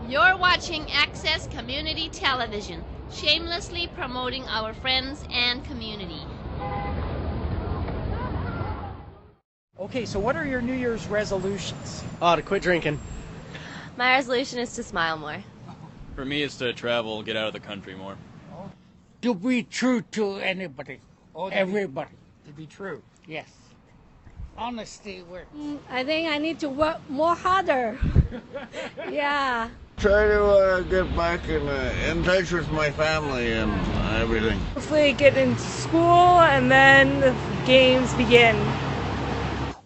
You're watching Access Community Television, shamelessly promoting our friends and community. Okay, so what are your New Year's resolutions? To quit drinking. My resolution is to smile more. For me, it's to travel, get out of the country more. To be true to anybody, everybody. To be true. Yes. Honesty works. I think I need to work more harder. Yeah. Try to get back in touch with my family and everything. Hopefully get into school and then the games begin.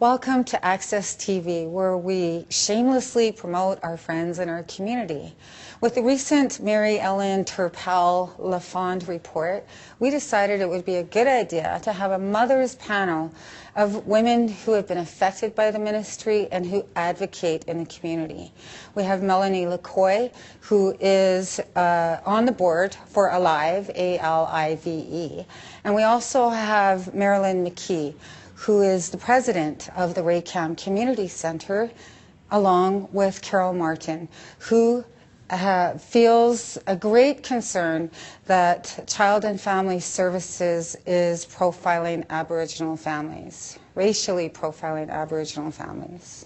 Welcome to Access TV, where we shamelessly promote our friends in our community. With the recent Mary Ellen Turpel LaFond report, we decided it would be a good idea to have a mother's panel of women who have been affected by the ministry and who advocate in the community. We have Melanie LeCoy, who is on the board for ALIVE, A-L-I-V-E. And we also have Marilyn McKee, who is the president of the Raycam Community Centre, along with Carol Martin, who feels a great concern that Child and Family Services is profiling Aboriginal families, racially profiling Aboriginal families.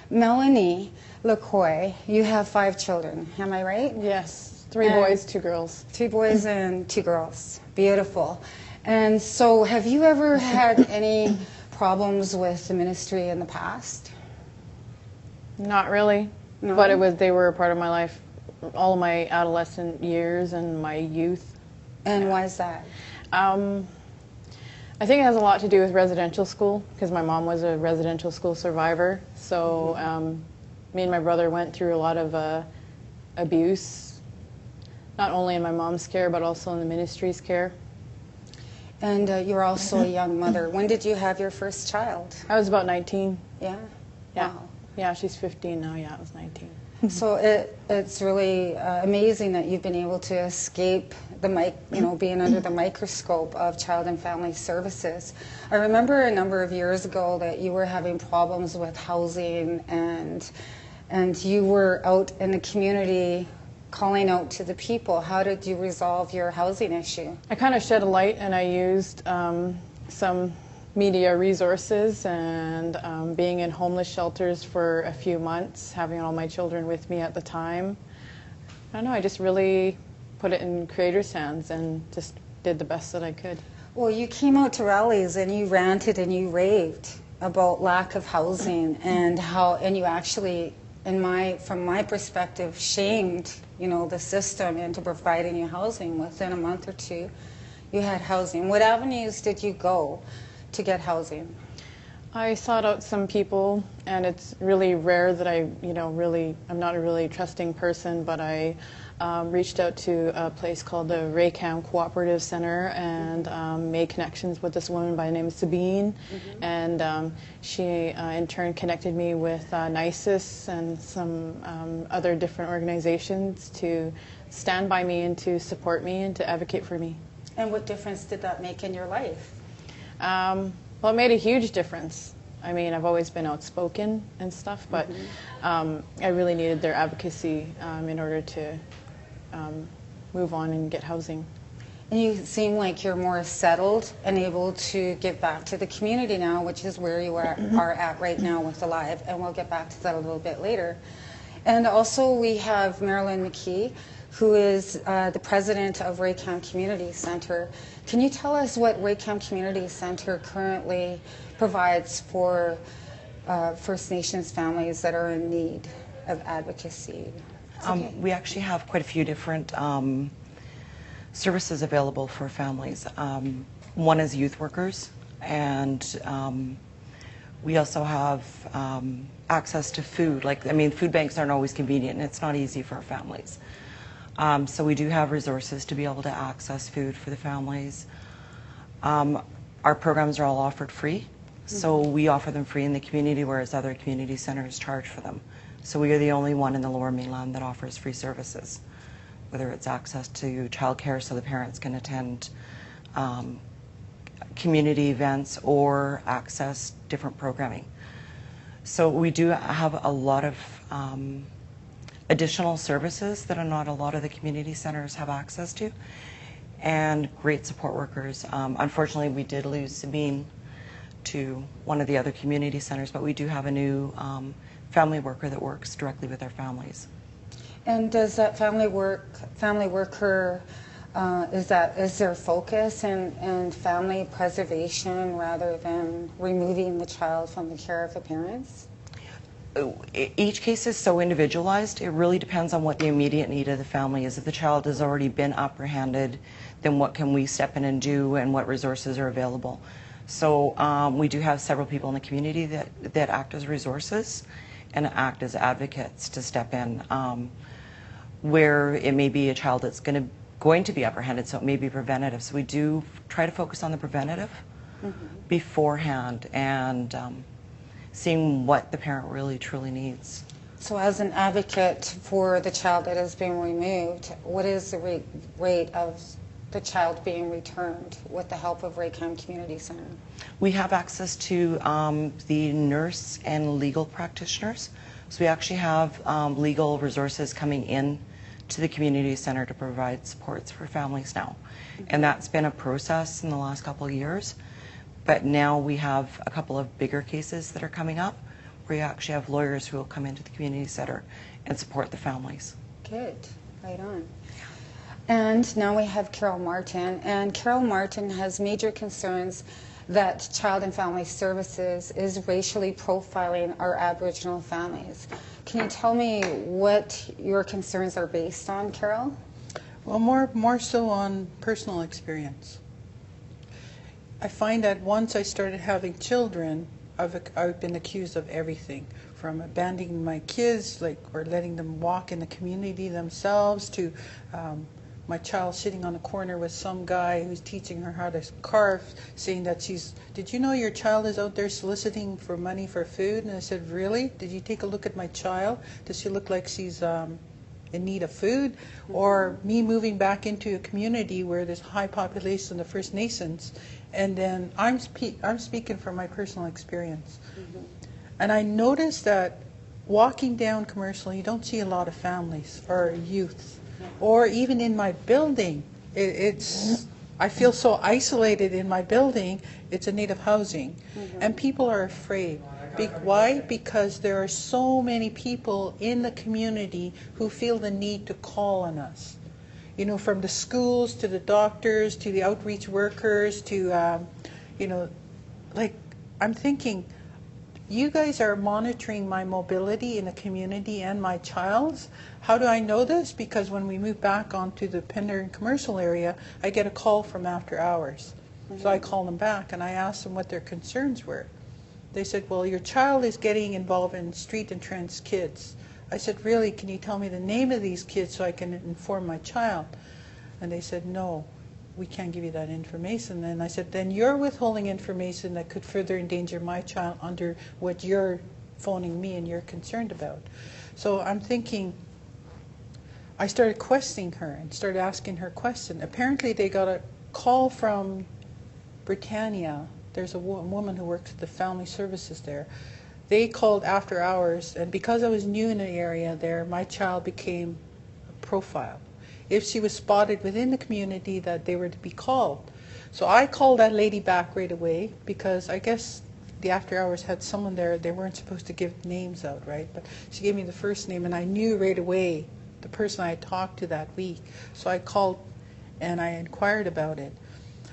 Melanie LeCoy, you have 5 children, am I right? Yes, 3 boys, 2 girls. 2 boys and 2 girls, beautiful. And so have you ever had any problems with the ministry in the past? Not really, No? but they were a part of my life all of my adolescent years and my youth. And why is that? I think it has a lot to do with residential school, because my mom was a residential school survivor. So me and my brother went through a lot of abuse, not only in my mom's care, but also in the ministry's care. And you're also a young mother. When did you have your first child? I was about 19. Yeah? Yeah. Wow. Yeah, she's 15 now. Yeah, I was 19. So it's really amazing that you've been able to escape the being under the microscope of Child and Family Services. I remember a number of years ago that you were having problems with housing, and you were out in the community calling out to the people. How did you resolve your housing issue? I kind of shed a light, and I used some media resources and being in homeless shelters for a few months, having all my children with me at the time. I don't know, I just really put it in creators' hands and just did the best that I could. Well, you came out to rallies and you ranted and you raved about lack of housing and you actually, from my perspective, shamed the system into providing you housing. Within a month or 2, you had housing. What avenues did you go to get housing? I sought out some people, and it's really rare that I'm not a really trusting person, but I reached out to a place called the Raycam Cooperative Centre and made connections with this woman by the name of Sabine, and she in turn connected me with NICIS and some other different organizations to stand by me and to support me and to advocate for me. And what difference did that make in your life? Well, it made a huge difference. I mean, I've always been outspoken and stuff, but I really needed their advocacy in order to move on and get housing. And you seem like you're more settled and able to give back to the community now, which is where you are at right now with ALIVE, and we'll get back to that a little bit later. And also we have Marilyn McKee, who is the president of Raycam Community Centre. Can you tell us what Raycam Community Centre currently provides for First Nations families that are in need of advocacy? We actually have quite a few different services available for families. One is youth workers, and we also have access to food. Food banks aren't always convenient, and it's not easy for our families. So we do have resources to be able to access food for the families. Our programs are all offered free, so we offer them free in the community, whereas other community centers charge for them. So we are the only one in the Lower Mainland that offers free services, whether it's access to childcare so the parents can attend community events or access different programming. So we do have a lot of additional services that are not a lot of the community centers have access to, and great support workers. Unfortunately, we did lose Sabine to one of the other community centers, but we do have a new family worker that works directly with our families. And does that family worker, is their focus in family preservation rather than removing the child from the care of the parents? Each case is so individualized. It really depends on what the immediate need of the family is. If the child has already been apprehended, then what can we step in and do, and what resources are available? So we do have several people in the community that act as resources and act as advocates to step in where it may be a child that's going to be apprehended, so it may be preventative. So we do try to focus on the preventative beforehand, and seeing what the parent really truly needs. So as an advocate for the child that is being removed, what is the rate of the child being returned with the help of Raycam Community Centre? We have access to the nurse and legal practitioners. So we actually have legal resources coming in to the community center to provide supports for families now. And that's been a process in the last couple of years. But now we have a couple of bigger cases that are coming up where you actually have lawyers who will come into the community center and support the families. Good, right on. And now we have Carol Martin, and Carol Martin has major concerns that Child and Family Services is racially profiling our Aboriginal families. Can you tell me what your concerns are based on, Carol? Well, more so on personal experience. I find that once I started having children, I've been accused of everything, from abandoning my kids, or letting them walk in the community themselves, to my child sitting on a corner with some guy who's teaching her how to carve, saying that did you know your child is out there soliciting for money for food? And I said, really? Did you take a look at my child? Does she look like she's in need of food? Or me moving back into a community where there's high population of the First Nations, and then I'm speaking from my personal experience. And I noticed that walking down Commercial, you don't see a lot of families or youth. Or even in my building, I feel so isolated in my building. It's a native housing, and people are afraid. Why? Because there are so many people in the community who feel the need to call on us. You know, from the schools to the doctors to the outreach workers to, I'm thinking, you guys are monitoring my mobility in the community and my child's. How do I know this? Because when we move back onto the Pender and Commercial area, I get a call from after hours. So I call them back and I ask them what their concerns were. They said, well, your child is getting involved in street and trans kids. I said, really, can you tell me the name of these kids so I can inform my child? And they said, no, we can't give you that information. And I said, then you're withholding information that could further endanger my child under what you're phoning me and you're concerned about. So I'm thinking, I started questioning her and started asking her questions. Apparently they got a call from Britannia. There's a woman who works at the family services there. They called after hours, and because I was new in the area there, my child became a profile. If she was spotted within the community, that they were to be called. So I called that lady back right away, because I guess the after hours had someone there. They weren't supposed to give names out, right? But she gave me the first name, and I knew right away the person I had talked to that week. So I called and I inquired about it.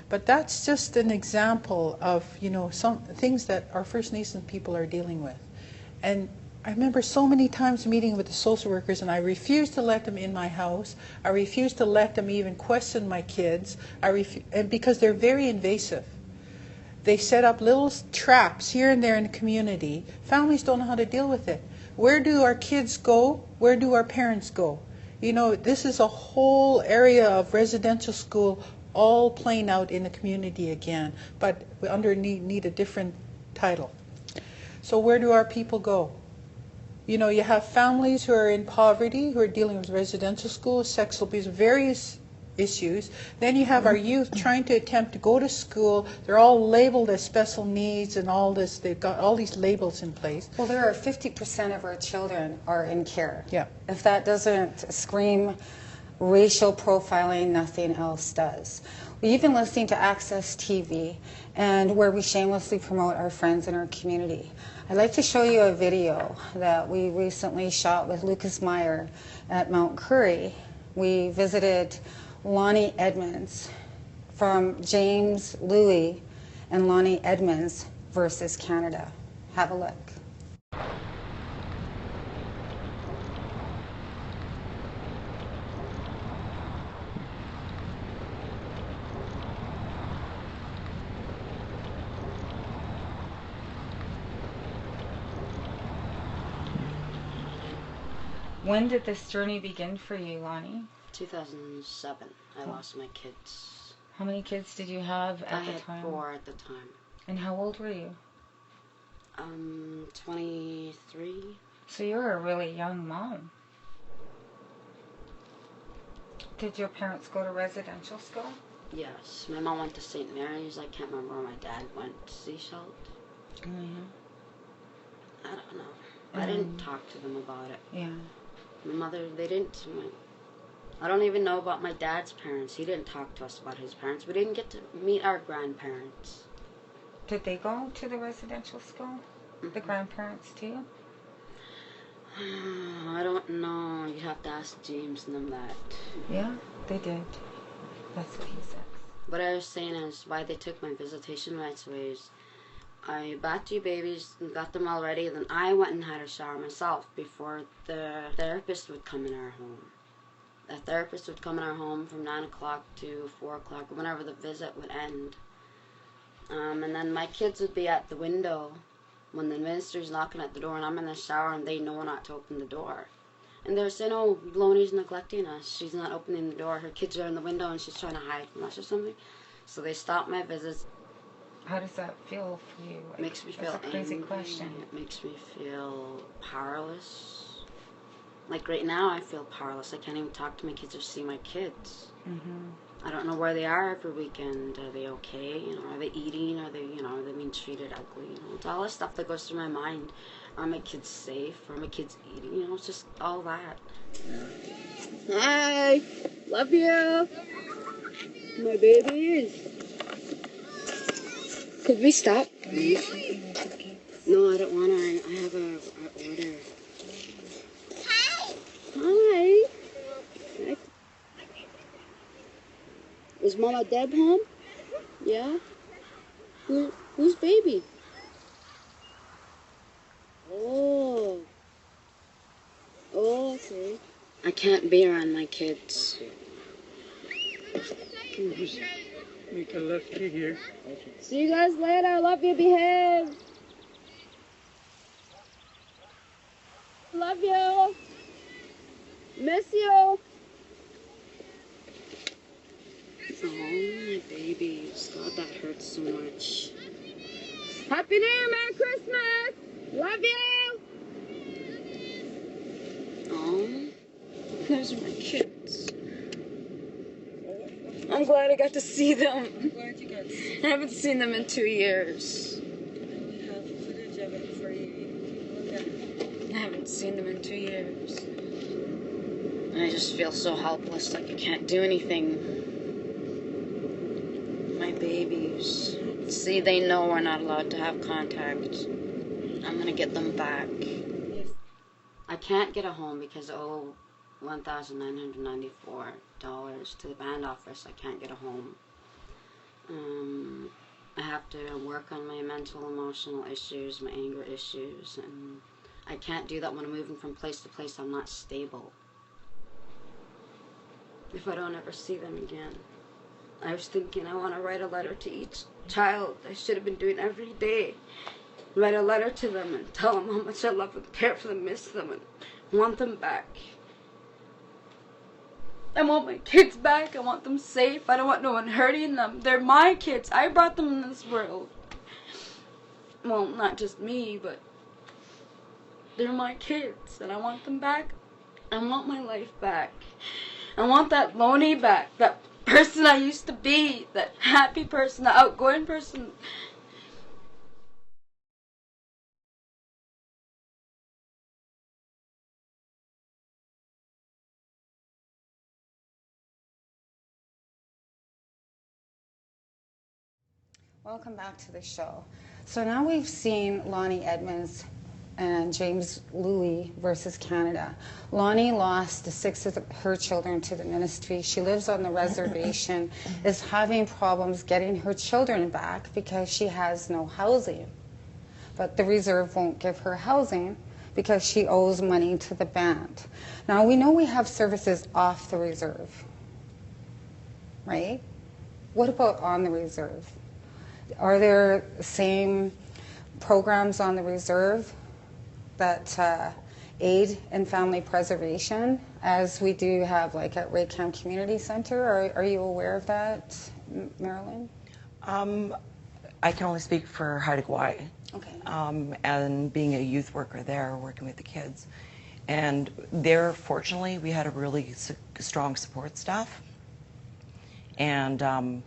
But that's just an example of, some things that our First Nations people are dealing with. And I remember so many times meeting with the social workers, and I refused to let them in my house. I refused to let them even question my kids, and because they're very invasive. They set up little traps here and there in the community. Families don't know how to deal with it. Where do our kids go? Where do our parents go? This is a whole area of residential school all playing out in the community again, but we need a different title. So where do our people go? You have families who are in poverty, who are dealing with residential schools, sex abuse, various issues. Then you have our youth trying to attempt to go to school. They're all labeled as special needs and all this. They've got all these labels in place. Well, there are 50% of our children are in care. Yeah. If that doesn't scream racial profiling, nothing else does. You've been listening to Access TV, and where we shamelessly promote our friends in our community. I'd like to show you a video that we recently shot with Lucas Meijer at Mount Currie. We visited Lonnie Edmonds from James Louis and Lonnie Edmonds versus Canada. Have a look. When did this journey begin for you, Lonnie? 2007. I lost my kids. How many kids did you have at the time? I had 4 at the time. And how old were you? 23. So you were a really young mom. Did your parents go to residential school? Yes. My mom went to St. Mary's. I can't remember where my dad went. Seashell? Oh, yeah. I don't know. I didn't talk to them about it. Yeah. My mother, they didn't. I don't even know about my dad's parents. He didn't talk to us about his parents. We didn't get to meet our grandparents. Did they go to the residential school? The grandparents too? I don't know. You have to ask James and them that. Yeah, they did. That's what he says. What I was saying is why they took my visitation rights away is I bought 2 babies and got them all ready. Then I went and had a shower myself before the therapist would come in our home. The therapist would come in our home from 9 o'clock to 4 o'clock, whenever the visit would end. And then my kids would be at the window when the minister's knocking at the door and I'm in the shower and they know not to open the door. And they're saying, oh, Lonnie's neglecting us. She's not opening the door. Her kids are in the window and she's trying to hide from us or something. So they stopped my visits. How does that feel for you? It makes me feel That's a crazy angry. question. It makes me feel powerless. Like right now, I feel powerless. I can't even talk to my kids or see my kids. I don't know where they are every weekend. Are they okay? You know, are they eating? Are they, are they being treated ugly? It's all this stuff that goes through my mind. Are my kids safe? Are my kids eating? It's just all that. Hi, love you, my babies. Could we stop, please? No, I don't want to. I have a order. Hi. Hi. Is Mama Deb home? Yeah? Who's baby? Oh. Oh, okay. I can't be around my kids. Just make a left here. See you guys later. Love you. Behave. Love you. Miss you. Oh, my babies. God, that hurts so much. Happy New Year, Merry Christmas. Love you. Oh, those are my kids. I'm glad I got to see them. I'm glad you got to see them. I haven't seen them in 2 years. We have footage of it for you. Look at it. I haven't seen them in 2 years. I just feel so helpless, like I can't do anything. My babies. See, they know we're not allowed to have contact. I'm gonna get them back. I can't get a home because I owe $1,994 to the band office. I can't get a home. I have to work on my mental, emotional issues, my anger issues, and I can't do that when I'm moving from place to place. I'm not stable. If I don't ever see them again. I was thinking I want to write a letter to each child. I should have been doing every day. Write a letter to them and tell them how much I love them, care for them, miss them, and want them back. I want my kids back. I want them safe. I don't want no one hurting them. They're my kids. I brought them in this world. Well, not just me, but they're my kids, and I want them back. I want my life back. I want that Lonnie back, that person I used to be, that happy person, that outgoing person. Welcome back to the show. So now we've seen Lonnie Edmonds and James Louis versus Canada. Lonnie lost 6 of her children to the ministry. She lives on the reservation, is having problems getting her children back because she has no housing. But the reserve won't give her housing because she owes money to the band. Now we know we have services off the reserve, right? What about on the reserve? Are there the same programs on the reserve that aid in family preservation as we do have like at Raycam Community Centre? Are you aware of that, Marilyn? I can only speak for Haida Gwaii. Okay. And being a youth worker there, working with the kids. And there, fortunately, we had a really strong support staff. And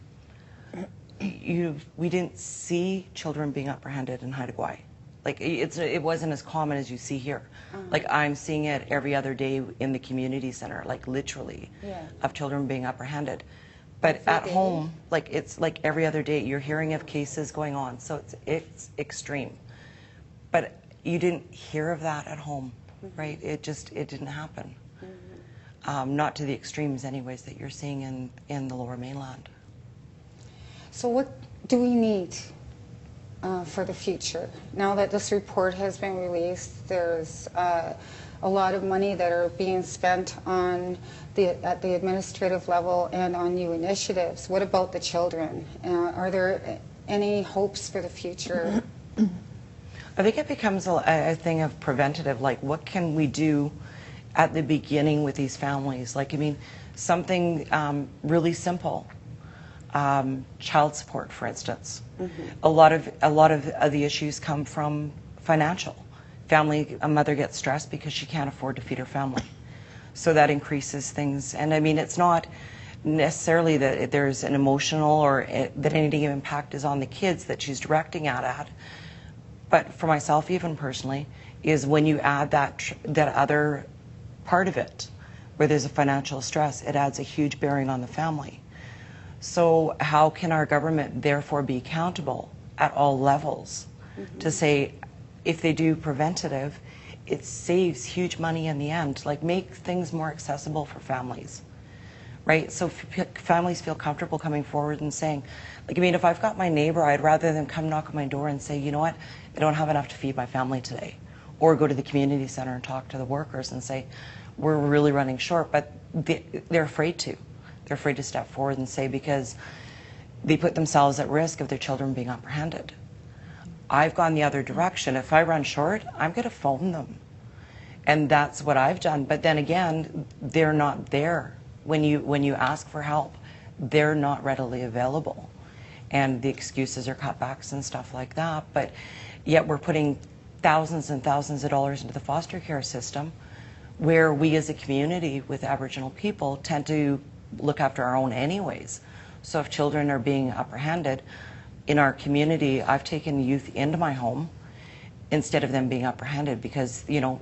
we didn't see children being apprehended in Haida Gwaii. Like, it wasn't as common as you see here. Like, I'm seeing it every other day in the community center, like literally, of children being apprehended. But at home, like, it's like every other day, you're hearing of cases going on. So it's extreme. But you didn't hear of that at home, right? It didn't happen. Not to the extremes anyways that you're seeing in the Lower Mainland. So what do we need for the future? Now that this report has been released, there's a lot of money that are being spent on at the administrative level and on new initiatives. What about the children? Are there any hopes for the future? I think it becomes a thing of preventative, like what can we do at the beginning with these families? Like, I mean, something really simple. Child support, for instance. A lot of the issues come from financial. A mother gets stressed because she can't afford to feed her family. So that increases things. And I mean, it's not necessarily that there's an emotional or that any negative impact is on the kids that she's directing at. But for myself, even personally, is when you add that other part of it, where there's a financial stress, it adds a huge bearing on the family. So how can our government therefore be accountable at all levels to say, if they do preventative, it saves huge money in the end, like make things more accessible for families, right? So families feel comfortable coming forward and saying, like, I mean, if I've got my neighbor, I'd rather them come knock on my door and say, you know what, I don't have enough to feed my family today. Or go to the community center and talk to the workers and say, we're really running short, but they're afraid to. They're afraid to step forward and say, because they put themselves at risk of their children being apprehended. I've gone the other direction. If I run short, I'm going to phone them. And that's what I've done. But then again, they're not there. When you ask for help, they're not readily available. And the excuses are cutbacks and stuff like that. But yet we're putting thousands and thousands of dollars into the foster care system, where we as a community with Aboriginal people tend to look after our own anyways. So if children are being apprehended in our community, I've taken youth into my home instead of them being apprehended because, you know,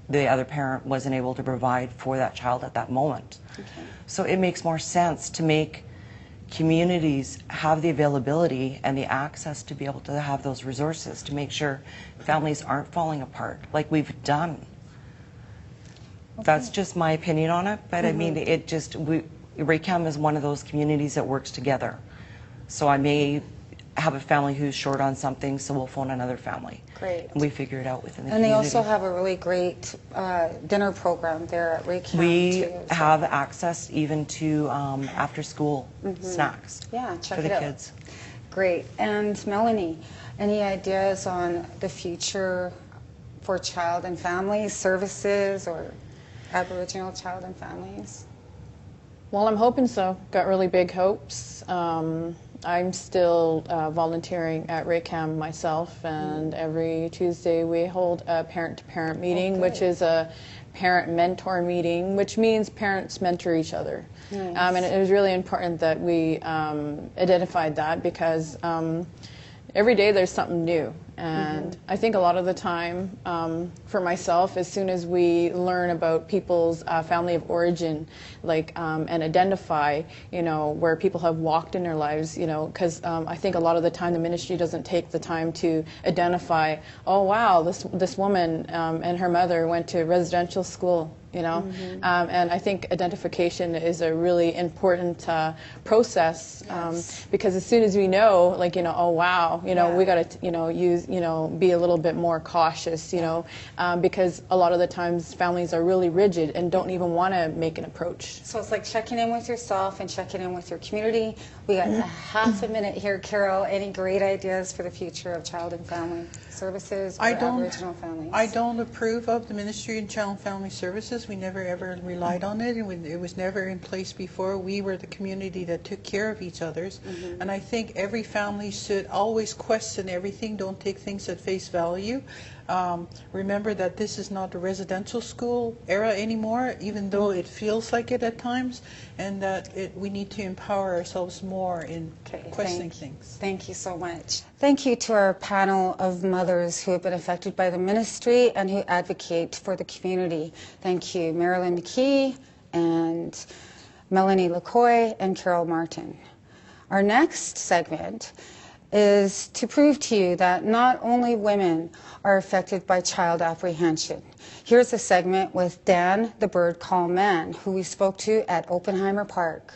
the other parent wasn't able to provide for that child at that moment. Okay. So it makes more sense to make communities have the availability and the access to be able to have those resources to make sure families aren't falling apart like we've done. Okay. That's just my opinion on it, but I mean, Raycam is one of those communities that works together. So I may have a family who's short on something, so we'll phone another family. Great. And we figure it out within the community. And they also have a really great dinner program there at Raycam. We have access even to after school snacks for the kids. Great. And Melanie, any ideas on the future for child and family services or Aboriginal child and families? Well, I'm hoping so. Got really big hopes. I'm still volunteering at Raycam myself, and every Tuesday we hold a parent-to-parent meeting, which is a parent mentor meeting, which means parents mentor each other. Nice. And it was really important that we identified that because every day there's something new. And I think a lot of the time, for myself, as soon as we learn about people's family of origin, like, and identify, you know, where people have walked in their lives, you know, because I think a lot of the time the ministry doesn't take the time to identify, oh wow, this woman and her mother went to residential school, you know, and I think identification is a really important process, because as soon as we know, like, you know, oh wow, you know, we got to, you know, use, you know, be a little bit more cautious, you know, because a lot of the times families are really rigid and don't even want to make an approach. So it's like checking in with yourself and checking in with your community. We got a half a minute here, Carol. Any great ideas for the future of child and family services for Aboriginal families? I don't approve of the Ministry of Child and Family Services. We never ever relied on it, and it was never in place before. We were the community that took care of each other's, and I think every family should always question everything. Don't take things at face value. Remember that this is not a residential school era anymore, even though it feels like it at times, and that we need to empower ourselves more in questioning things. Thank you so much. Thank you to our panel of mothers who have been affected by the ministry and who advocate for the community. Thank you, Marilyn McKee and Melanie LeCoy and Carol Martin. Our next segment is to prove to you that not only women are affected by child apprehension. Here's a segment with Dan the Bird Call Man, who we spoke to at Oppenheimer Park.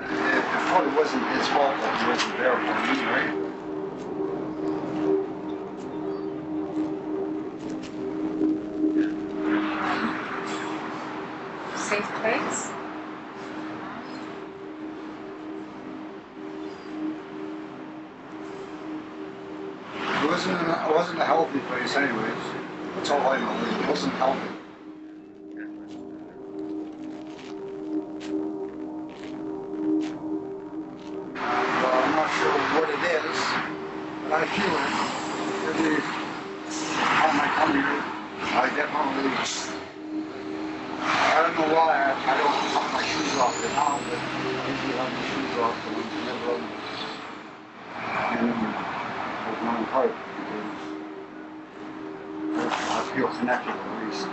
It probably wasn't his fault that he wasn't there for me, right? Safe place? It wasn't a healthy place anyways. That's all I know. It wasn't healthy. Well, I'm not sure what it is, but I feel it. Every time I come here, I definitely, I don't know why, I don't have my shoes off at now, but I usually have my shoes off when I'm in the middle of my heart, because I feel connected at least.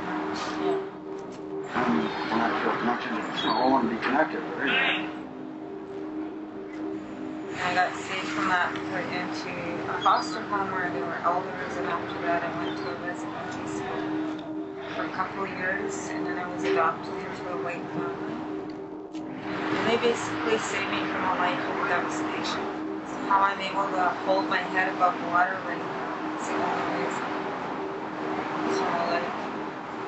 And when I feel connected, I want to be connected, right? I got saved from that, put into a foster home where there were elders, and after that I went to a residential school for a couple of years, and then I was adopted into a white family. And they basically saved me from a life of devastation. So how I'm able to hold my head above water right now, it's the only reason. So like,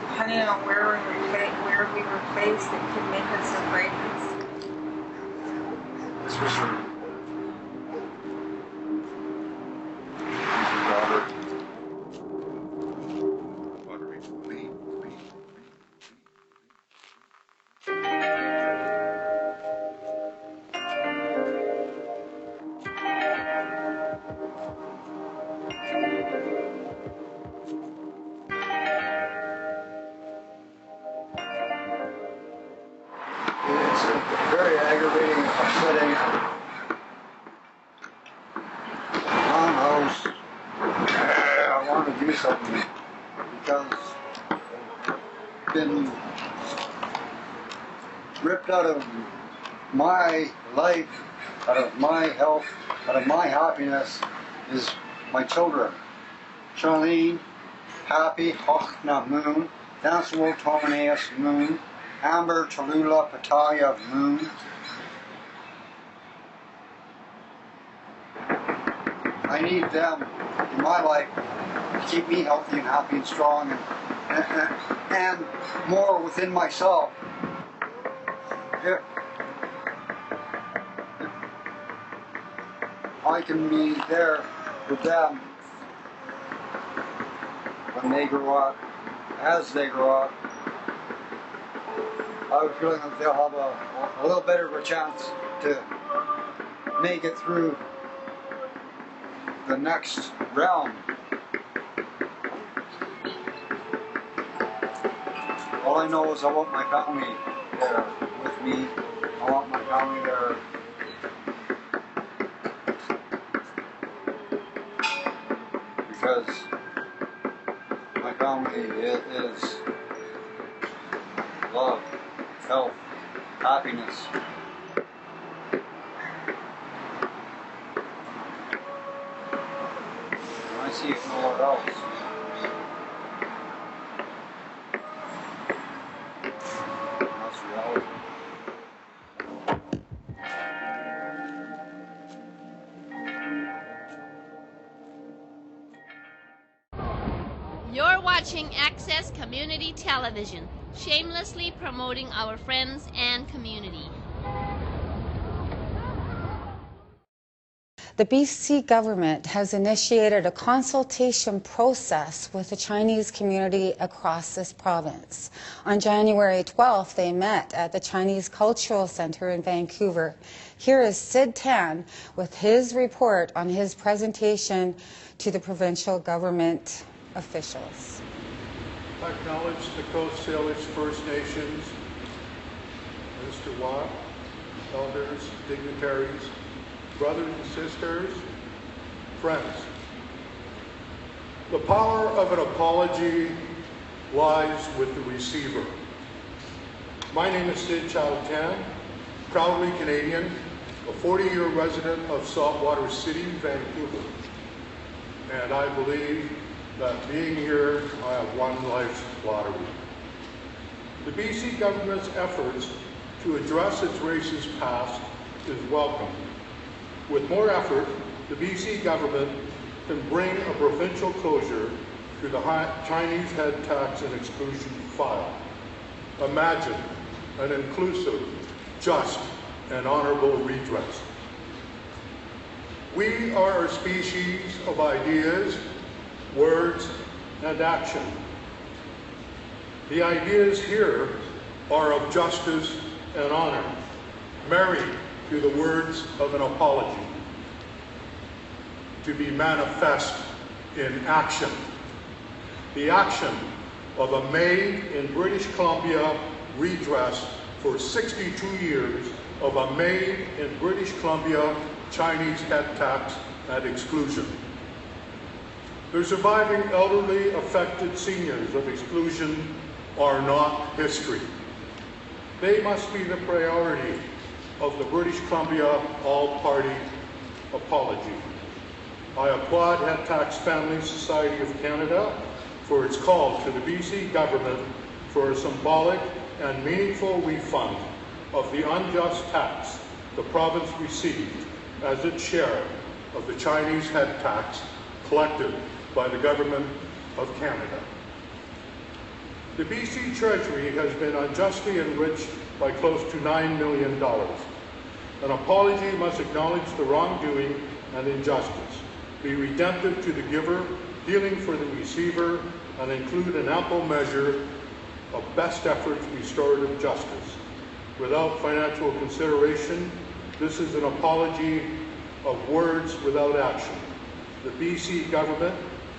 depending on where we were placed, it could make us or break us. That's for sure. Out of my life, out of my health, out of my happiness is my children. Charlene, Happy, Hochna Moon, Danceable Tomaneus Moon, Amber, Tallulah, Patalia Moon. I need them in my life to keep me healthy and happy and strong and more within myself. If I can be there with them when they grow up, as they grow up, I have a feeling that they'll have a little better of a chance to make it through the next round. All I know is I want my family there with me. I want my family there. Because my family is love, health, happiness. And I see it nowhere else. That's reality. You're watching Access Community Television, shamelessly promoting our friends and community. The BC government has initiated a consultation process with the Chinese community across this province. On January 12th, they met at the Chinese Cultural Centre in Vancouver. Here is Syd Tan with his report on his presentation to the provincial government officials. I acknowledge the Coast Salish First Nations, Mr. Watt, elders, dignitaries, brothers and sisters, friends. The power of an apology lies with the receiver. My name is Sid Tan, proudly Canadian, a 40-year resident of Saltwater City, Vancouver. And I believe that being here, I have won life's lottery. The BC government's efforts to address its racist past is welcome. With more effort, the BC government can bring a provincial closure to the Chinese head tax and exclusion file. Imagine an inclusive, just, and honorable redress. We are a species of ideas, words, and action. The ideas here are of justice and honor, married to the words of an apology, to be manifest in action. The action of a made in British Columbia redress for 62 years of a made in British Columbia Chinese head tax and exclusion. The surviving elderly affected seniors of exclusion are not history. They must be the priority of the British Columbia All-Party Apology. I applaud Head Tax Family Society of Canada for its call to the BC government for a symbolic and meaningful refund of the unjust tax the province received as its share of the Chinese head tax collected by the Government of Canada. The BC Treasury has been unjustly enriched by close to $9 million. An apology must acknowledge the wrongdoing and injustice, be redemptive to the giver, healing for the receiver, and include an ample measure of best efforts restorative justice. Without financial consideration, this is an apology of words without action. The BC government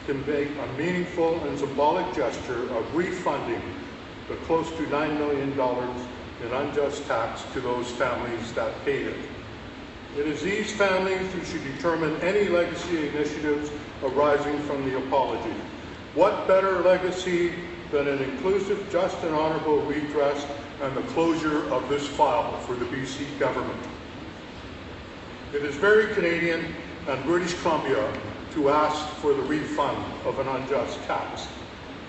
can make a meaningful and symbolic gesture of refunding the close to $9 million in unjust tax to those families that paid it. It is these families who should determine any legacy initiatives arising from the apology. What better legacy than an inclusive, just, and honorable redress and the closure of this file for the BC government? It is very Canadian and British Columbia to ask for the refund of an unjust tax.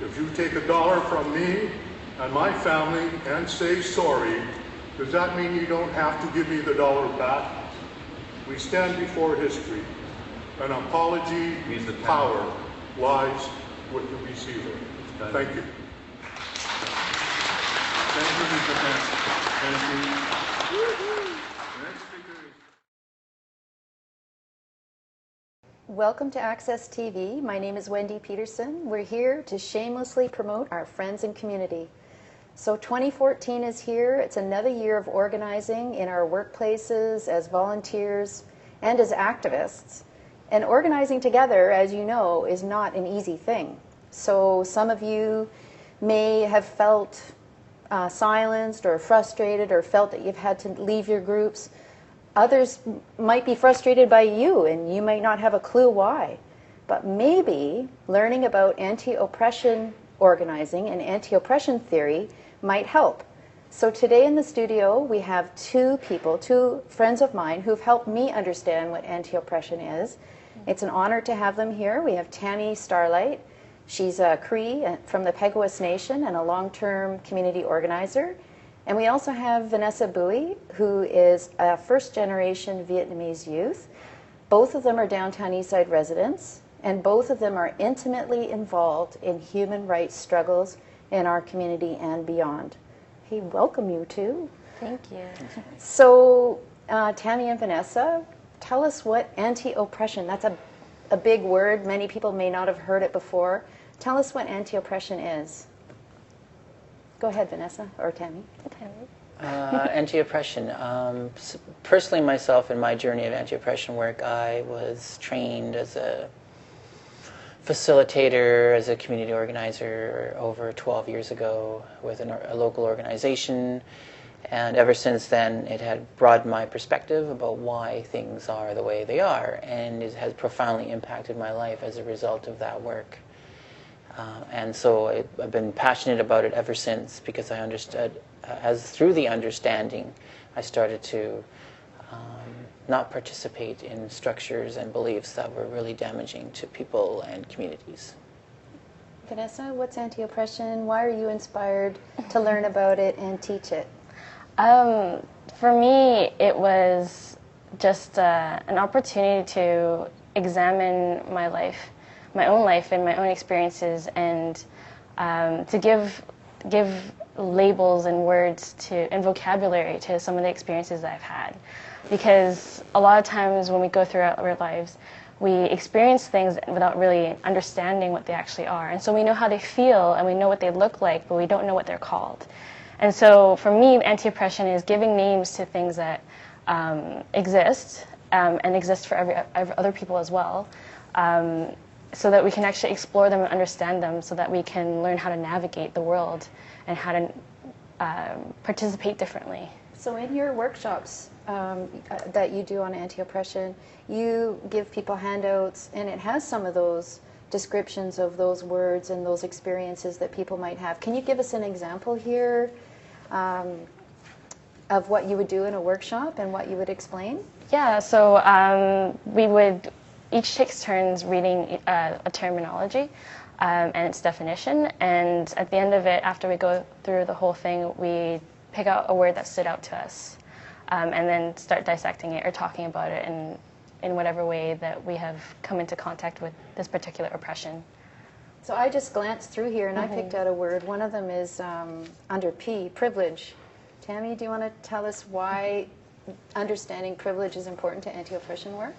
If you take $1 from me and my family and say sorry, does that mean you don't have to give me the $1 back? We stand before history. An apology power lies with the receiver. Thank you. Thank you, Mr. Tan. Thank you. Next speaker is... Welcome to Access TV. My name is Wendy Peterson. We're here to shamelessly promote our friends and community. So 2014 is here. It's another year of organizing in our workplaces as volunteers and as activists. And organizing together, as you know, is not an easy thing. So some of you may have felt silenced or frustrated or felt that you've had to leave your groups. Others might be frustrated by you and you might not have a clue why. But maybe learning about anti-oppression organizing and anti-oppression theory might help. So today in the studio we have two people, two friends of mine who've helped me understand what anti-oppression is. It's an honor to have them here. We have Tami Starlight. She's a Cree from the Peguis Nation and a long-term community organizer. And we also have Vanessa Bowie, who is a first-generation Vietnamese youth. Both of them are downtown Eastside residents, and both of them are intimately involved in human rights struggles in our community and beyond. Hey, welcome you two. Thank you. So, Tami and Vanessa, tell us what anti-oppression, that's a big word. Many people may not have heard it before. Tell us what anti-oppression is. Go ahead, Vanessa, or Tami. Anti-oppression. Personally, myself, in my journey of anti-oppression work, I was trained as a facilitator, as a community organizer over 12 years ago with a local organization. And ever since then, it had broadened my perspective about why things are the way they are. And it has profoundly impacted my life as a result of that work. And so I've been passionate about it ever since, because I understood, through the understanding, I started to not participate in structures and beliefs that were really damaging to people and communities. Vanessa, what's anti-oppression? Why are you inspired to learn about it and teach it? For me, it was just an opportunity to examine my life, my own life and my own experiences, and to give labels and words and vocabulary to some of the experiences that I've had. Because a lot of times when we go throughout our lives, we experience things without really understanding what they actually are. And so we know how they feel and we know what they look like, but we don't know what they're called. And so for me, anti-oppression is giving names to things that exist and exist for other people as well, so that we can actually explore them and understand them, so that we can learn how to navigate the world and how to participate differently. So in your workshops that you do on anti-oppression, you give people handouts, and it has some of those descriptions of those words and those experiences that people might have. Can you give us an example here of what you would do in a workshop and what you would explain? Yeah, so we would each take turns reading a terminology and its definition, and at the end of it, after we go through the whole thing, we pick out a word that stood out to us, and then start dissecting it or talking about it in whatever way that we have come into contact with this particular oppression. So I just glanced through here and I picked out a word. One of them is under P, privilege. Tami, do you want to tell us why understanding privilege is important to anti-oppression work?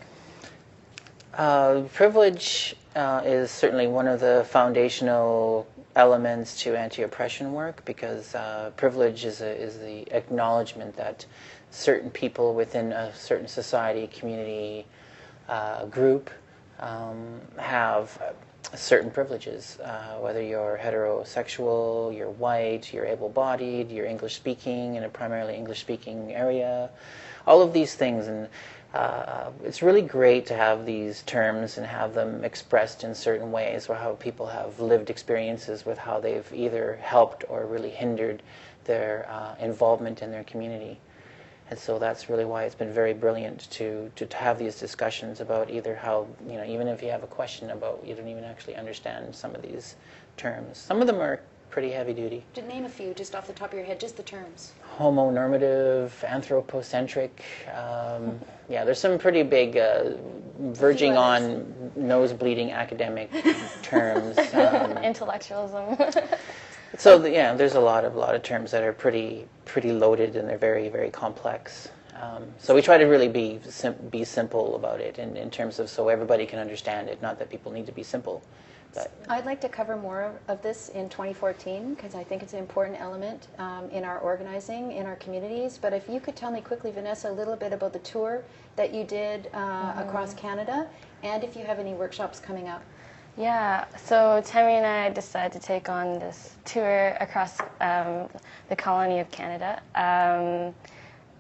Privilege is certainly one of the foundational elements to anti-oppression work, because privilege is the acknowledgement that certain people within a certain society, community, group have certain privileges, whether you're heterosexual, you're white, you're able-bodied, you're English-speaking in a primarily English-speaking area, all of these things. And it's really great to have these terms and have them expressed in certain ways, or how people have lived experiences with how they've either helped or really hindered their involvement in their community. And so that's really why it's been very brilliant to have these discussions about either how, even if you have a question about, you don't even actually understand some of these terms. Some of them are pretty heavy duty. Just name a few, just off the top of your head, just the terms. Homonormative, anthropocentric. Yeah, there's some pretty big, verging on nose-bleeding academic terms. Intellectualism. So there's a lot of terms that are pretty loaded, and they're very, very complex. So we try to really be simple about it in terms of so everybody can understand it. Not that people need to be simple, I'd like to cover more of this in 2014 because I think it's an important element in our organizing in our communities. But if you could tell me quickly, Vanessa, a little bit about the tour that you did across Canada, and if you have any workshops coming up. Yeah, so Tami and I decided to take on this tour across the colony of Canada.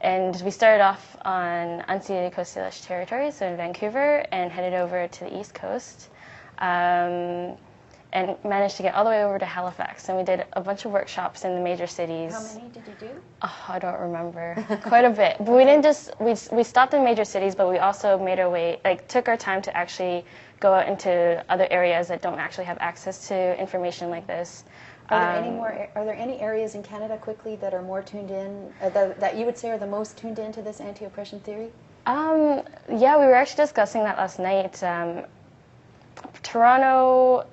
And we started off on unceded Coast Salish territory, so in Vancouver, and headed over to the East Coast. And managed to get all the way over to Halifax. And we did a bunch of workshops in the major cities. How many did you do? Oh, I don't remember. Quite a bit. But we didn't just, we stopped in major cities, but we also made our way, took our time to actually go out into other areas that don't actually have access to information like this. Are there any areas in Canada quickly that are more tuned in, that you would say are the most tuned into this anti-oppression theory? Yeah, we were actually discussing that last night. Toronto,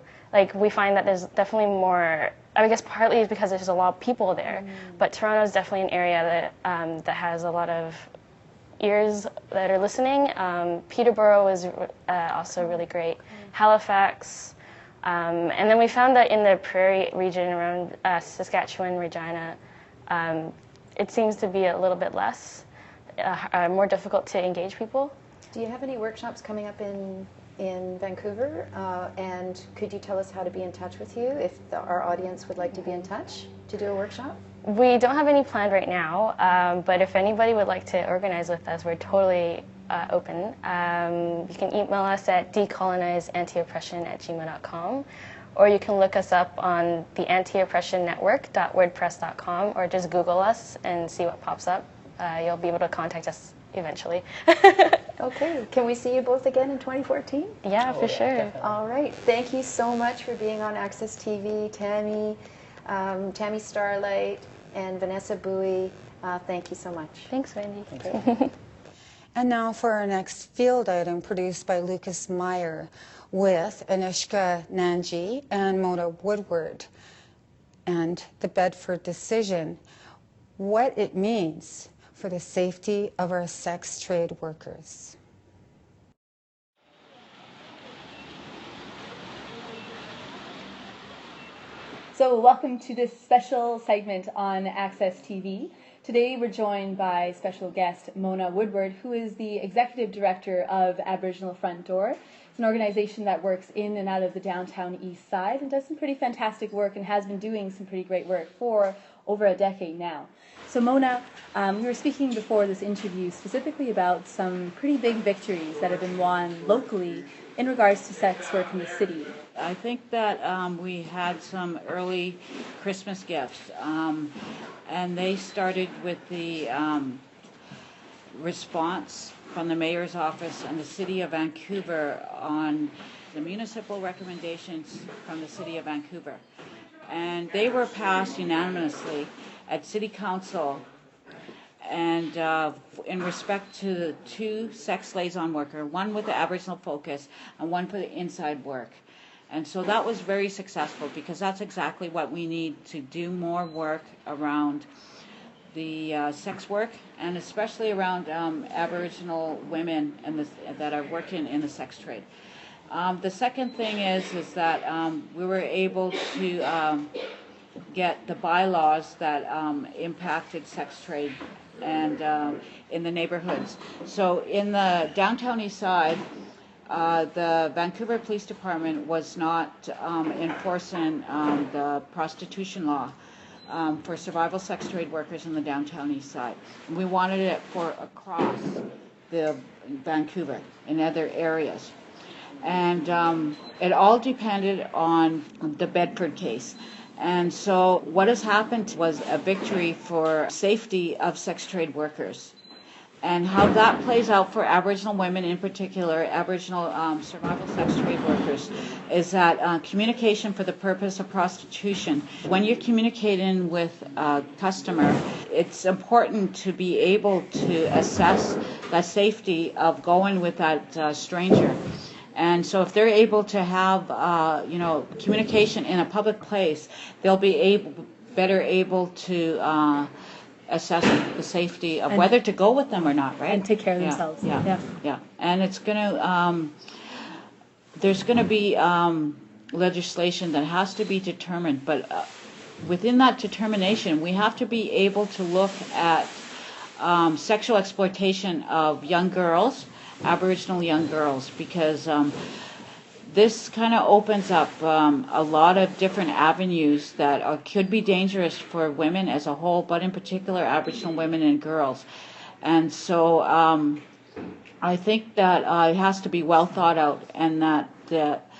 we find that there's definitely more, I guess partly it's because there's a lot of people there, but Toronto is definitely an area that that has a lot of ears that are listening. Peterborough is also really great. Halifax, and then we found that in the prairie region around Saskatchewan, Regina, it seems to be a little bit less, more difficult to engage people. Do you have any workshops coming up in Vancouver, and could you tell us how to be in touch with you if our audience would like to be in touch to do a workshop? We don't have any planned right now, but if anybody would like to organize with us, we're totally open. You can email us at decolonizeantioppression@gmail.com, or you can look us up on the antioppressionnetwork.wordpress.com, or just Google us and see what pops up. You'll be able to contact us eventually. Okay, can we see you both again in 2014? Yeah, for sure. Definitely. All right, thank you so much for being on Access TV, Tami, Tami Starlight, and Vanessa Bowie. Thank you so much. Thanks, Wendy. And now for our next field item produced by Lucas Meijer with Anushka Nagji and Mona Woodward, and the Bedford decision, what it means for the safety of our sex trade workers. So welcome to this special segment on Access TV. Today we're joined by special guest Mona Woodward, who is the Executive Director of Aboriginal Front Door. It's an organization that works in and out of the downtown east side and does some pretty fantastic work and has been doing some pretty great work for over a decade now. So Mona, we were speaking before this interview specifically about some pretty big victories that have been won locally in regards to sex work in the city. I think that we had some early Christmas gifts, and they started with the response from the Mayor's office and the City of Vancouver on the municipal recommendations from the City of Vancouver. And they were passed unanimously at City Council, and in respect to the two sex liaison worker, one with the Aboriginal focus and one for the inside work. And so that was very successful because that's exactly what we need to do more work around the sex work, and especially around Aboriginal women and that are working in the sex trade. The second thing is that we were able to get the bylaws that impacted sex trade and in the neighborhoods. So in the downtown east side, the Vancouver Police Department was not enforcing the prostitution law for survival sex trade workers in the downtown east side. We wanted it for across the Vancouver in other areas. And it all depended on the Bedford case. And so what has happened was a victory for safety of sex trade workers. And how that plays out for Aboriginal women in particular, Aboriginal survival sex trade workers, is that communication for the purpose of prostitution. When you're communicating with a customer, it's important to be able to assess the safety of going with that stranger. And so if they're able to have, communication in a public place, they'll be better able to assess the safety of whether to go with them or not, right? And take care of themselves. Yeah. And it's going to, there's going to be legislation that has to be determined, but within that determination, we have to be able to look at sexual exploitation of young girls, Aboriginal young girls, because this kind of opens up a lot of different avenues that could be dangerous for women as a whole, but in particular Aboriginal women and girls. And so I think that it has to be well thought out, and that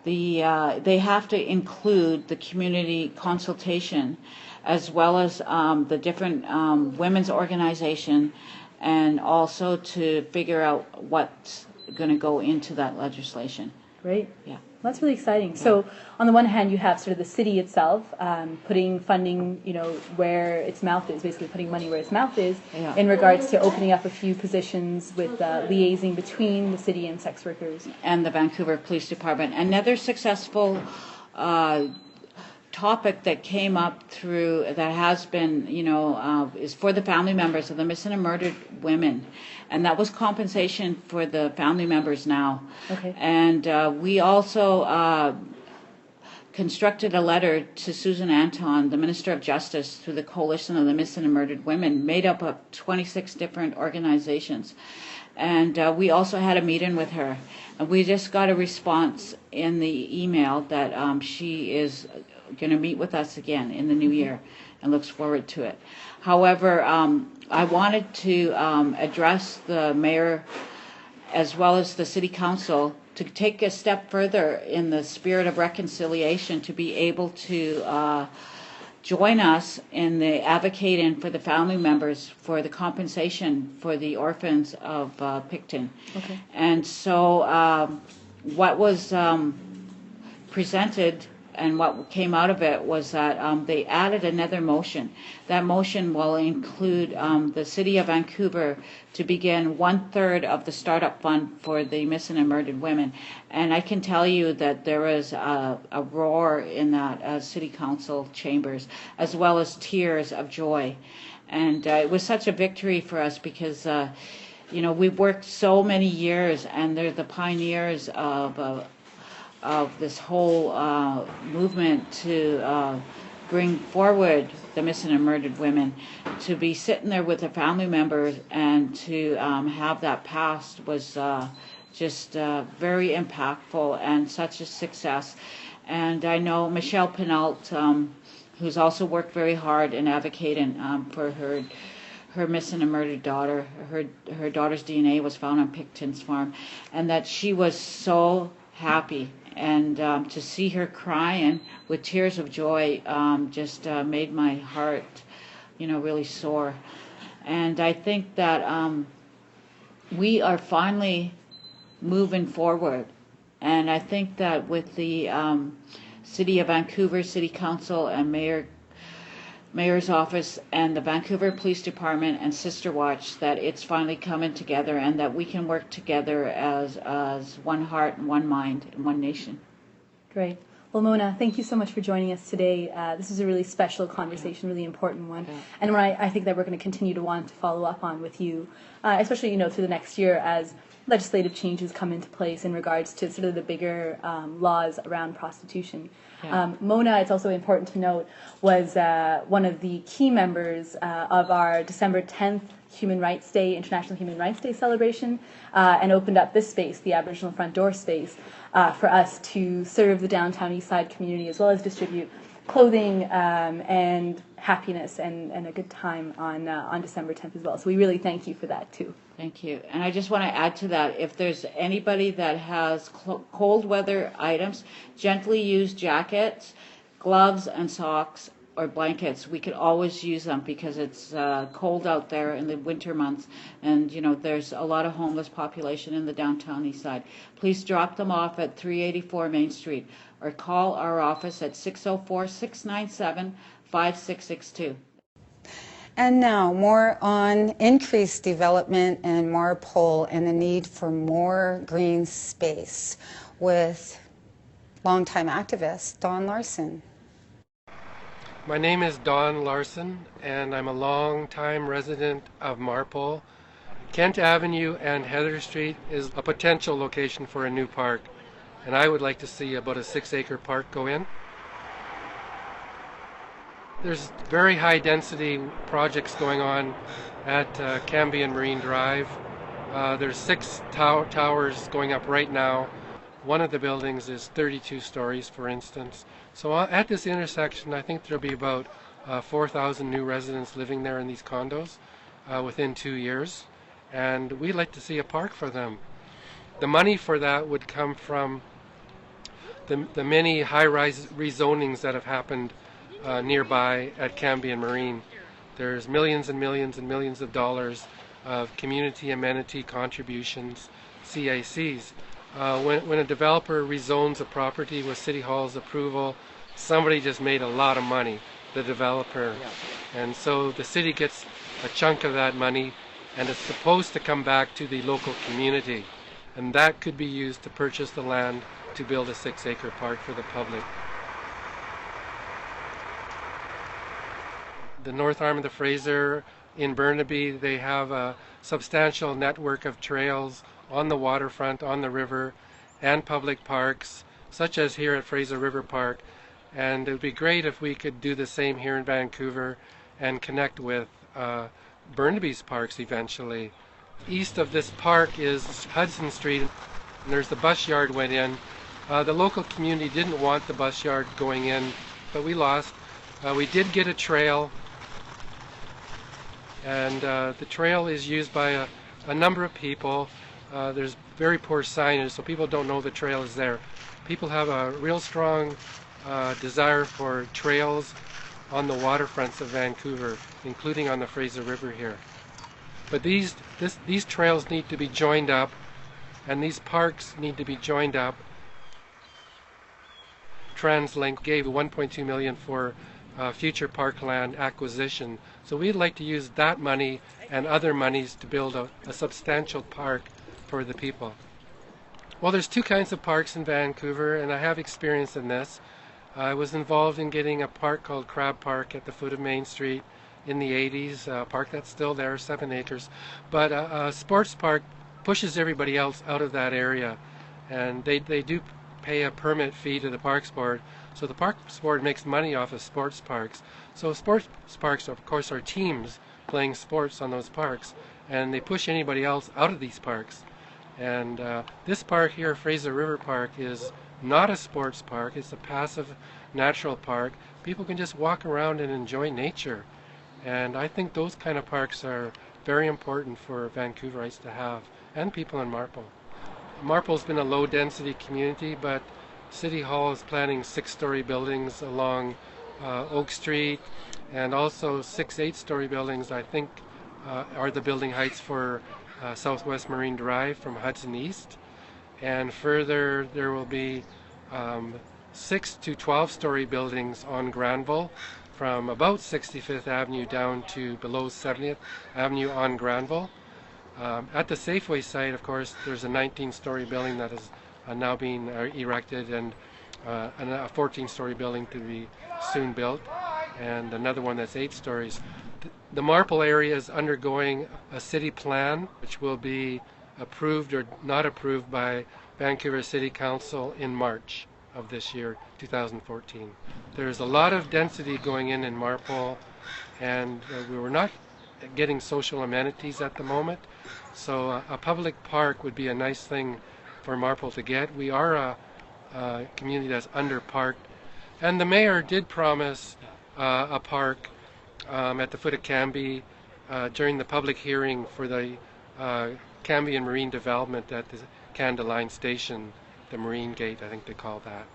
they have to include the community consultation as well as the different women's organization, and also to figure out what's going to go into that legislation. Great. Yeah. Well, that's really exciting. Yeah. So on the one hand, you have sort of the city itself putting funding, where its mouth is, basically putting money where its mouth is, in regards to opening up a few positions with liaising between the city and sex workers. And the Vancouver Police Department. Another successful topic that came up that has been, is for the family members of the missing and murdered women. And that was compensation for the family members now. Okay. And we also constructed a letter to Susan Anton, the Minister of Justice, through the Coalition of the Missing and Murdered Women, made up of 26 different organizations. And we also had a meeting with her. And we just got a response in the email that she is going to meet with us again in the new year and looks forward to it. However, I wanted to address the mayor as well as the city council to take a step further in the spirit of reconciliation, to be able to join us in the advocating for the family members for the compensation for the orphans of Picton. Okay. And so what was presented and what came out of it was that they added another motion. That motion will include the City of Vancouver to begin 1/3 of the startup fund for the missing and murdered women. And I can tell you that there was a roar in that City Council chambers, as well as tears of joy. And it was such a victory for us because, we've worked so many years, and they're the pioneers of this whole movement to bring forward the missing and murdered women. To be sitting there with their family members and to have that passed was just very impactful and such a success. And I know Michelle Penault, who's also worked very hard in advocating for her missing and murdered daughter. Her daughter's DNA was found on Picton's farm, and that she was so happy. And to see her crying with tears of joy just made my heart, really sore. And I think that we are finally moving forward. And I think that with the City of Vancouver, City Council, and Mayor's Office, and the Vancouver Police Department and Sister Watch, that it's finally coming together, and that we can work together as one heart and one mind and one nation. Great. Well, Mona, thank you so much for joining us today. This is a really special conversation, really important one, and one I think that we're going to continue to want to follow up on with you, especially through the next year as legislative changes come into place in regards to sort of the bigger laws around prostitution. Yeah. Mona, it's also important to note, was one of the key members of our December 10th International Human Rights Day celebration, and opened up this space, the Aboriginal Front Door space, for us to serve the downtown East Side community, as well as distribute clothing and happiness and a good time on December 10th as well. So we really thank you for that too. Thank you. And I just want to add to that, if there's anybody that has cold weather items, gently used jackets, gloves and socks or blankets, we could always use them because it's cold out there in the winter months, and there's a lot of homeless population in the downtown East Side. Please drop them off at 384 Main Street or call our office at 604-697-5662. And now, more on increased development in Marpole and the need for more green space with longtime activist Don Larson. My name is Don Larson, and I'm a long-time resident of Marpole. Kent Avenue and Heather Street is a potential location for a new park. and I would like to see about a 6-acre park go in. There's very high density projects going on at Cambion Marine Drive. There's 6 towers going up right now. One of the buildings is 32 stories, for instance. So at this intersection, I think there'll be about 4,000 new residents living there in these condos within 2 years. And we'd like to see a park for them. The money for that would come from the many high-rise rezonings that have happened nearby at Cambion Marine. There's millions and millions and millions of dollars of community amenity contributions, CACs. When a developer rezones a property with City Hall's approval, somebody just made a lot of money, the developer. And so the city gets a chunk of that money, and it's supposed to come back to the local community. And that could be used to purchase the land to build a 6-acre park for the public. The north arm of the Fraser in Burnaby, they have a substantial network of trails on the waterfront, on the river, and public parks, such as here at Fraser River Park. And it would be great if we could do the same here in Vancouver and connect with Burnaby's parks eventually. East of this park is Hudson Street, and there's the bus yard went in. The local community didn't want the bus yard going in, but we lost. We did get a trail, and the trail is used by a number of people. There's very poor signage, so people don't know the trail is there. People have a real strong desire for trails on the waterfronts of Vancouver, including on the Fraser River here. But these trails need to be joined up, and these parks need to be joined up. TransLink gave $1.2 million for future parkland acquisition. So we'd like to use that money and other monies to build a substantial park for the people. Well, there's 2 kinds of parks in Vancouver, and I have experience in this. I was involved in getting a park called Crab Park at the foot of Main Street in the 80s, a park that's still there, 7 acres. But a sports park pushes everybody else out of that area, and they do pay a permit fee to the Parks Board. So the Parks Board makes money off of sports parks. So sports parks, of course, are teams playing sports on those parks, and they push anybody else out of these parks. And this park here, Fraser River Park, is not a sports park. It's a passive natural park. People can just walk around and enjoy nature. And I think those kind of parks are very important for Vancouverites to have, and people in Marpole. Marpole's been a low-density community, but City Hall is planning 6-story buildings along Oak Street, and also 6 8-story buildings, I think, are the building heights for Southwest Marine Drive from Hudson East. And further, there will be 6 to 12-story buildings on Granville from about 65th Avenue down to below 70th Avenue on Granville. At the Safeway site, of course, there's a 19-story building that is now being erected, and a 14-story building to be soon built, and another one that's 8 stories. The Marpole area is undergoing a city plan, which will be approved or not approved by Vancouver City Council in March of this year, 2014. There's a lot of density going in Marpole, and we were not getting social amenities at the moment, so a public park would be a nice thing for Marpole to get. We are a community that's underparked, and the mayor did promise a park at the foot of Cambie during the public hearing for the Cambion Marine development at the Canada Line Station, the Marine Gate, I think they call that.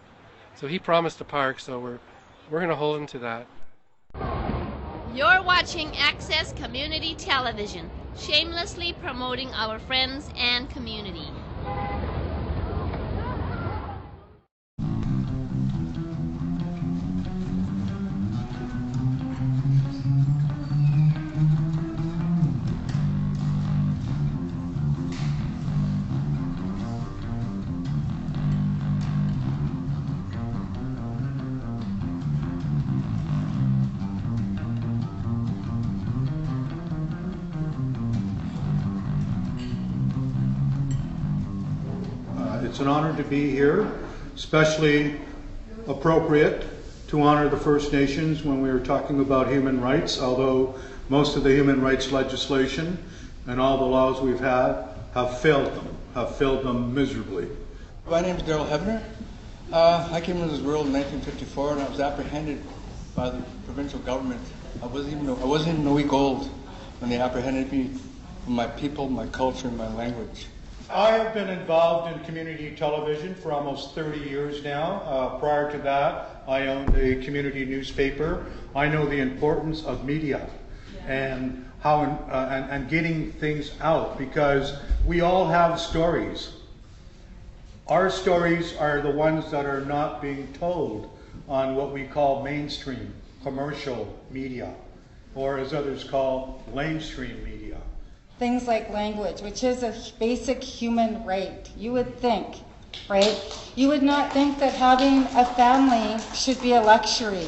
So he promised a park, so we're going to hold him to that. You're watching Access Community Television, shamelessly promoting our friends and community. It's an honor to be here, especially appropriate to honor the First Nations when we were talking about human rights, although most of the human rights legislation and all the laws we've had have failed them miserably. My name is Darrell Hefner. I came into this world in 1954 and I was apprehended by the provincial government. I wasn't even a week old when they apprehended me for my people, my culture, and my language. I have been involved in community television for almost 30 years now. Prior to that, I owned a community newspaper. I know the importance of media and how and getting things out, because we all have stories. Our stories are the ones that are not being told on what we call mainstream commercial media, or as others call lamestream media. Things like language, which is a basic human right. You would think, right? You would not think that having a family should be a luxury.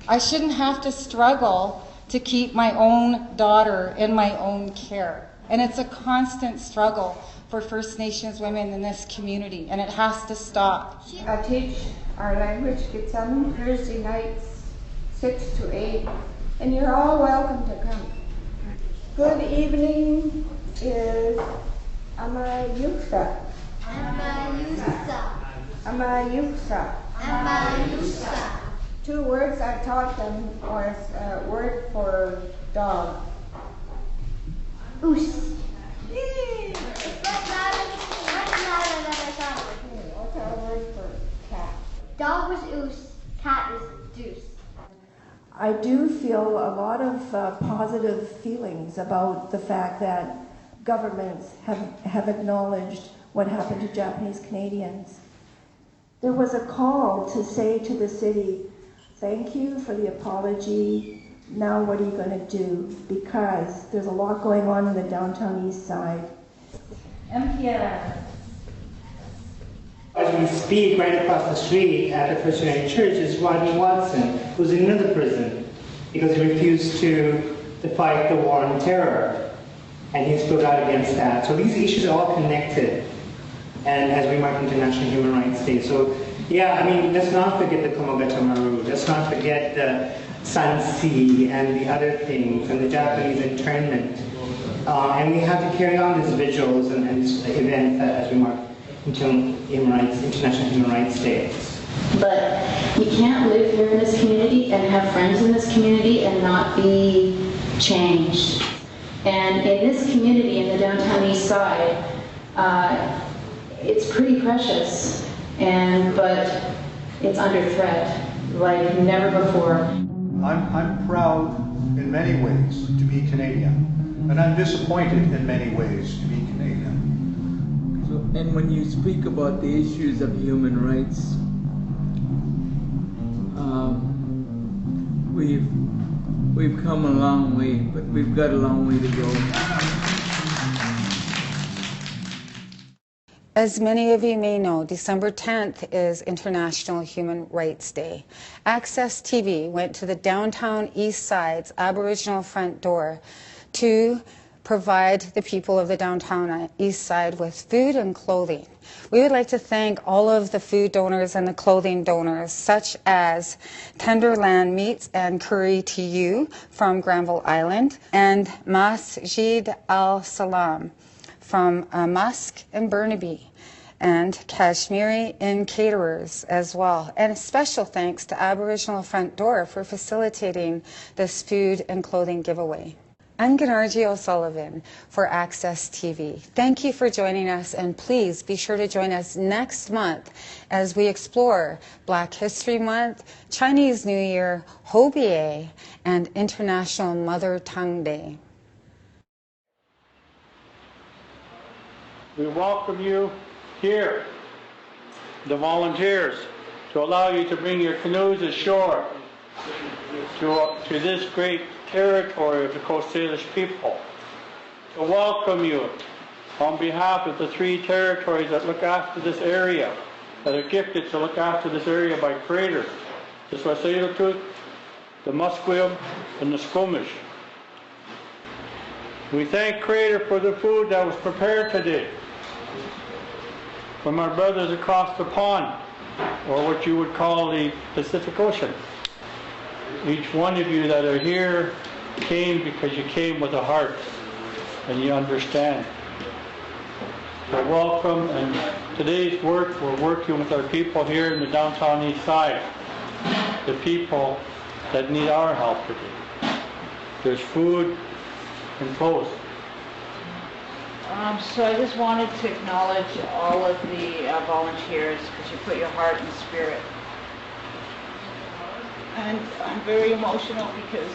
I shouldn't have to struggle to keep my own daughter in my own care. And it's a constant struggle for First Nations women in this community, and it has to stop. I teach our language kids on Thursday nights, 6 to 8, and you're all welcome to come. Good evening is Amayuksa. Amayuksa. Amayuksa. Amayuksa. 2 words I taught them was a word for dog. Oos. What's our word for cat? Dog was oos, cat was deuce. I do feel a lot of positive feelings about the fact that governments have acknowledged what happened to Japanese Canadians. There was a call to say to the city, thank you for the apology, now what are you going to do? Because there's a lot going on in the downtown east side. MCFD. As we speak, right across the street at the First United Church is Rodney Watson, who's in another prison because he refused to fight the war on terror, and he stood out against that. So these issues are all connected, and as we mark International Human Rights Day. So yeah, I mean, let's not forget the Komogata Maru, let's not forget the Sansi and the other things, and the Japanese internment. And we have to carry on these vigils and these events as we mark International Human Rights Day. But you can't live here in this community and have friends in this community and not be changed. And in this community, in the downtown east side, it's pretty precious, but it's under threat like never before. I'm proud in many ways to be Canadian, and I'm disappointed in many ways to be Canadian. And when you speak about the issues of human rights, we've come a long way, but we've got a long way to go. As many of you may know, December 10th is International Human Rights Day. Access TV went to the downtown east side's Aboriginal Front Door to provide the people of the downtown east side with food and clothing. We would like to thank all of the food donors and the clothing donors, such as Tenderland Meats and Curry to You from Granville Island, and Masjid Al Salam from Musk and Burnaby, and Kashmiri Inn Caterers as well. And a special thanks to Aboriginal Front Door for facilitating this food and clothing giveaway. I'm Gunargie O'Sullivan for Access TV. Thank you for joining us, and please be sure to join us next month as we explore Black History Month, Chinese New Year, Hobie, and International Mother Tongue Day. We welcome you here, the volunteers, to allow you to bring your canoes ashore to this great territory of the Coast Salish people. To welcome you on behalf of the 3 territories that look after this area, that are gifted to look after this area by Creator, the Swasilatut, the Musqueam, and the Squamish. We thank Creator for the food that was prepared today. from our brothers across the pond, or what you would call the Pacific Ocean. Each one of you that are here came because you came with a heart and you understand. So welcome, and today's work, we're working with our people here in the downtown east side, the people that need our help today. There's food and clothes. So I just wanted to acknowledge all of the volunteers, because you put your heart and spirit. And I'm very emotional because,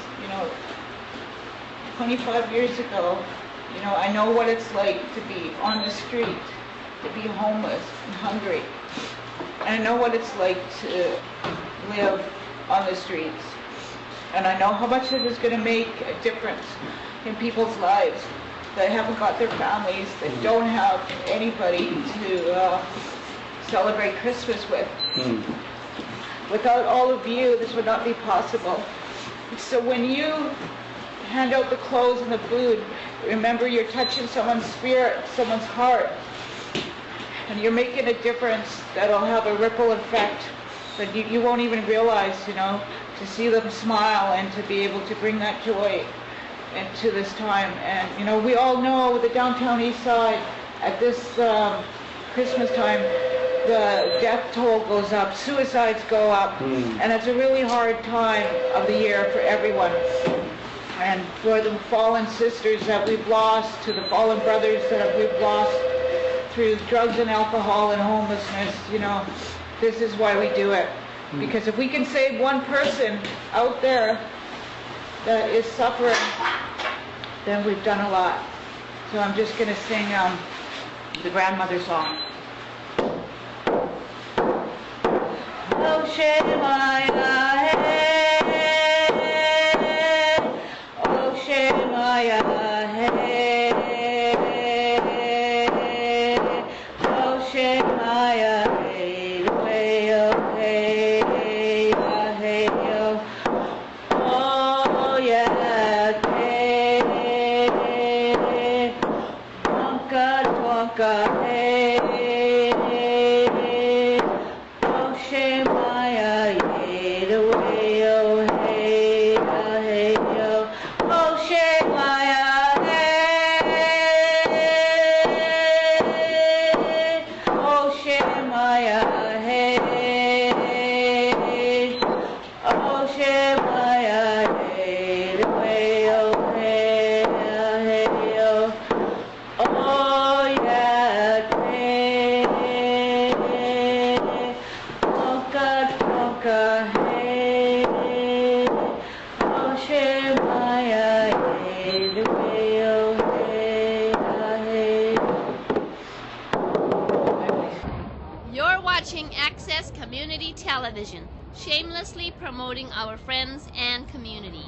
25 years ago, I know what it's like to be on the street, to be homeless and hungry. And I know what it's like to live on the streets. And I know how much it is going to make a difference in people's lives that haven't got their families, that don't have anybody to celebrate Christmas with. Without all of you, this would not be possible. So when you hand out the clothes and the food, remember you're touching someone's spirit, someone's heart, and you're making a difference that'll have a ripple effect that you won't even realize, to see them smile and to be able to bring that joy into this time. And, we all know the downtown east side at this Christmas time, the death toll goes up, suicides go up, and it's a really hard time of the year for everyone. And for the fallen sisters that we've lost, to the fallen brothers that we've lost through drugs and alcohol and homelessness, this is why we do it. Because if we can save one person out there that is suffering, then we've done a lot. So I'm just going to sing the grandmother song. Oh, Shemaya, hey. Oh, Shemaya, hey. Oh, Shemaya, hey. Oh, hey, hey, oh. Oh, yeah, hey. Twonka, twonka, hey. Community Television, shamelessly promoting our friends and community.